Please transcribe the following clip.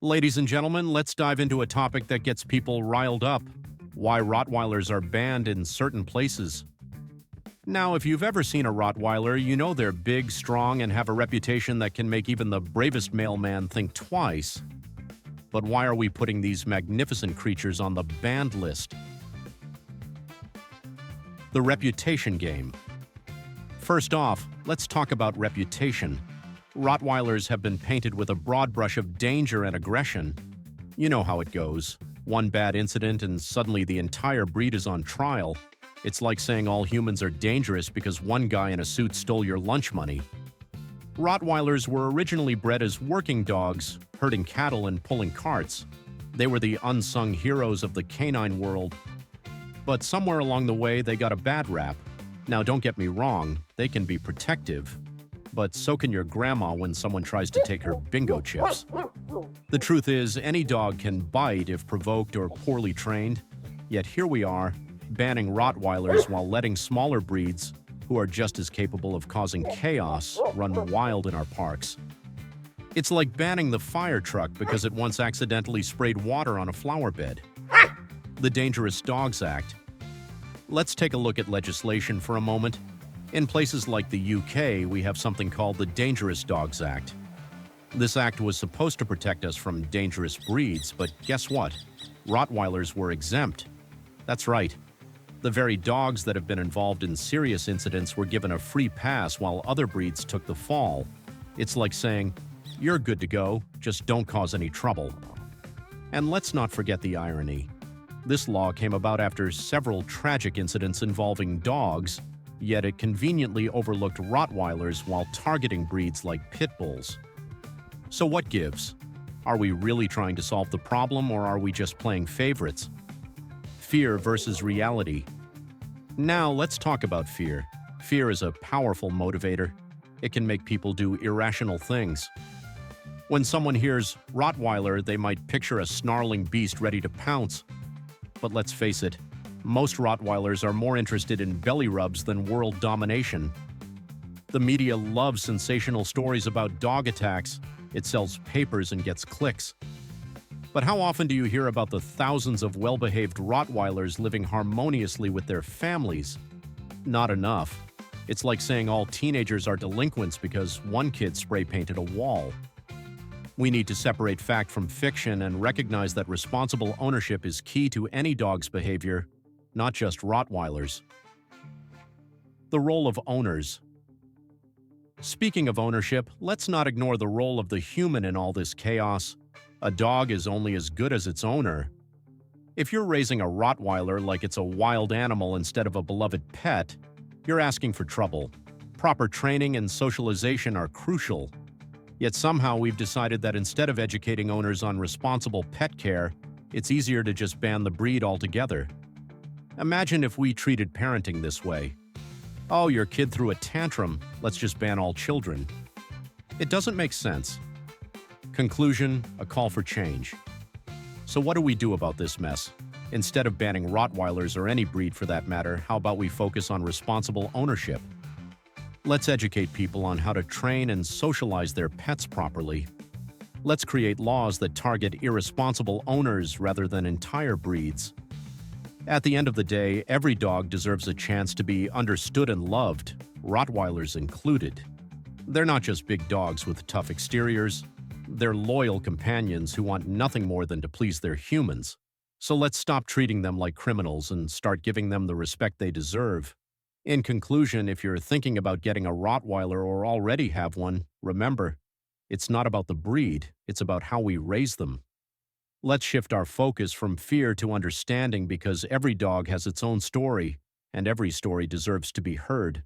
Ladies and gentlemen, let's dive into a topic that gets people riled up: why Rottweilers are banned in certain places. Now, if you've ever seen a Rottweiler, you know they're big, strong, and have a reputation that can make even the bravest mailman think twice. But why are we putting these magnificent creatures on the banned list? The reputation game. First off, let's talk about reputation. Rottweilers have been painted with a broad brush of danger and aggression. You know how it goes. One bad incident and suddenly the entire breed is on trial. It's like saying all humans are dangerous because one guy in a suit stole your lunch money. Rottweilers were originally bred as working dogs, herding cattle and pulling carts. They were the unsung heroes of the canine world. But somewhere along the way, they got a bad rap. Now, don't get me wrong, they can be protective. But so can your grandma when someone tries to take her bingo chips. The truth is, any dog can bite if provoked or poorly trained. Yet here we are, banning Rottweilers while letting smaller breeds, who are just as capable of causing chaos, run wild in our parks. It's like banning the fire truck because it once accidentally sprayed water on a flower bed. The Dangerous Dogs Act. Let's take a look at legislation for a moment. In places like the UK, we have something called the Dangerous Dogs Act. This act was supposed to protect us from dangerous breeds, but guess what? Rottweilers were exempt. That's right. The very dogs that have been involved in serious incidents were given a free pass while other breeds took the fall. It's like saying, "You're good to go, just don't cause any trouble." And let's not forget the irony. This law came about after several tragic incidents involving dogs, yet it conveniently overlooked Rottweilers while targeting breeds like pit bulls. So what gives? Are we really trying to solve the problem, or are we just playing favorites? Fear versus reality. Now let's talk about fear. Fear is a powerful motivator. It can make people do irrational things. When someone hears Rottweiler, they might picture a snarling beast ready to pounce. But let's face it, most Rottweilers are more interested in belly rubs than world domination. The media loves sensational stories about dog attacks. It sells papers and gets clicks. But how often do you hear about the thousands of well-behaved Rottweilers living harmoniously with their families? Not enough. It's like saying all teenagers are delinquents because one kid spray-painted a wall. We need to separate fact from fiction and recognize that responsible ownership is key to any dog's behavior, not just Rottweilers. The role of owners. Speaking of ownership, let's not ignore the role of the human in all this chaos. A dog is only as good as its owner. If you're raising a Rottweiler like it's a wild animal instead of a beloved pet, you're asking for trouble. Proper training and socialization are crucial. Yet somehow we've decided that instead of educating owners on responsible pet care, it's easier to just ban the breed altogether. Imagine if we treated parenting this way. Oh, your kid threw a tantrum, let's just ban all children. It doesn't make sense. Conclusion, a call for change. So what do we do about this mess? Instead of banning Rottweilers or any breed for that matter, how about we focus on responsible ownership? Let's educate people on how to train and socialize their pets properly. Let's create laws that target irresponsible owners rather than entire breeds. At the end of the day, every dog deserves a chance to be understood and loved, Rottweilers included. They're not just big dogs with tough exteriors. They're loyal companions who want nothing more than to please their humans. So let's stop treating them like criminals and start giving them the respect they deserve. In conclusion, if you're thinking about getting a Rottweiler or already have one, remember, it's not about the breed, it's about how we raise them. Let's shift our focus from fear to understanding because every dog has its own story, and every story deserves to be heard.